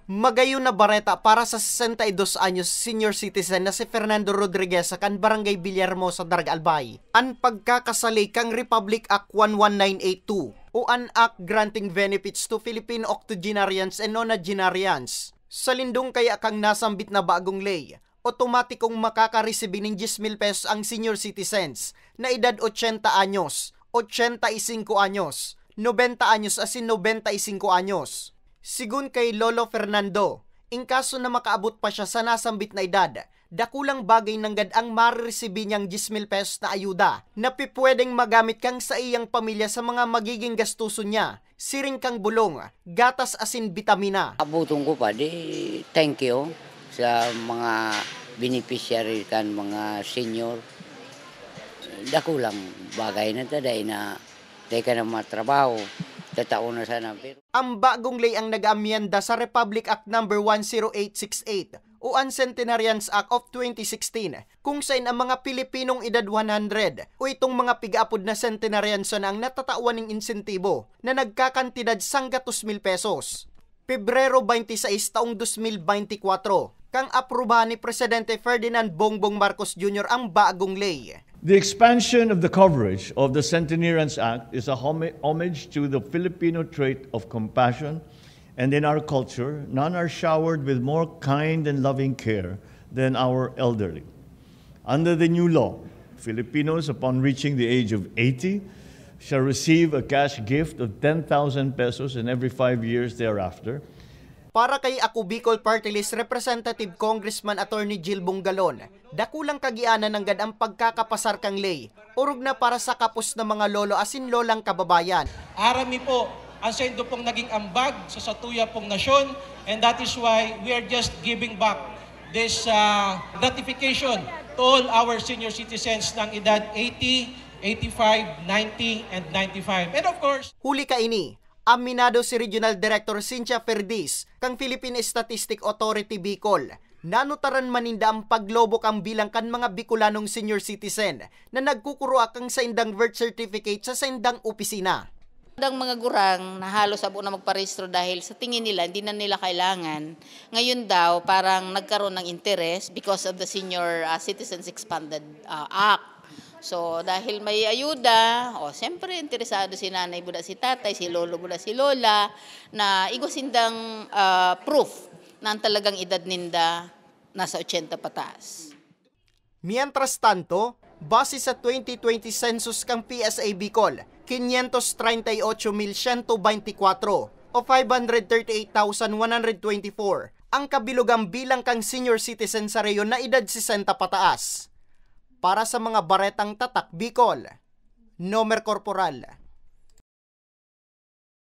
Magayon na bareta para sa 62 anyos senior citizen na si Fernando Rodriguez sa kan Barangay Villahermosa, Darga Albay. An pagkakasali kang Republic Act 11982 o an act granting benefits to Filipino octogenarians and nonagenarians. Sa lindong kaya kang nasambit na bagong ley, otomatikong makakaresibi ng 10,000 pesos ang senior citizens na edad 80 anyos, 85 anyos, 90 anyos asin 95 anyos. Sigun kay Lolo Fernando, in kaso na makaabot pa siya sa nasambit na edad, dakulang bagay ng gadang mariresibi niyang 10,000 pesos na ayuda na pipwedeng magamit kang sa iyang pamilya sa mga magiging gastuso niya, siring kang bulong, gatas asin bitamina. Abuton ko pa, thank you sa mga beneficiary kan mga senior. Dakulang bagay na taday na teka na matrabaho. Tataon na sana. Ang bagong ley ang nag-amyenda sa Republic Act No. 10868 o ang Centenarians Act of 2016 kung saan ang mga Pilipinong edad 100 o itong mga pig-apod na centenarians na ang natatawan ng insentibo na nagkakantidad sang 2,000 pesos. Pebrero 26 taong 2024 kang aprubahan ni Presidente Ferdinand Bongbong Marcos Jr. ang bagong ley. The expansion of the coverage of the Centenarians Act is a homage to the Filipino trait of compassion, and in our culture, none are showered with more kind and loving care than our elderly. Under the new law, Filipinos upon reaching the age of 80 shall receive a cash gift of 10,000 pesos in every 5 years thereafter. Para kay Ako Bicol Party List Representative Congressman Attorney Jill Bungalon, dakulang kagianan ng gadang pagkakapasar kang ley, urog na para sa kapos na mga lolo asin lolang kababayan. Arami po ang sendo pong naging ambag sa satuya pong nasyon, and that is why we are just giving back this gratification to all our senior citizens ng edad 80, 85, 90, and 95. And of course, huli ka ini, aminado si Regional Director Cynthia Ferdiz kang Philippine Statistic Authority Bicol. Nanutaran maninda ang paglobok ang bilang kan mga Bicolanong senior citizen na nagkukuruak ang sa indang birth certificate sa indang opisina. Ang mga gurang na halos abo na magparehistro dahil sa tingin nila hindi na nila kailangan. Ngayon daw parang nagkaroon ng interest because of the Senior Citizens Expanded Act. So dahil may ayuda, siyempre interesado si nanay buda si tatay, si lolo buda si lola, na igosindang proof na ang talagang edad ninda nasa 80 pataas. Mientras tanto, base sa 2020 census kang PSA Bicol, 538,124 o 538,124 ang kabilugang bilang kang senior citizen sa reyon na edad 60 pataas. Para sa mga baretang tatak Bicol, Nomer Corporal.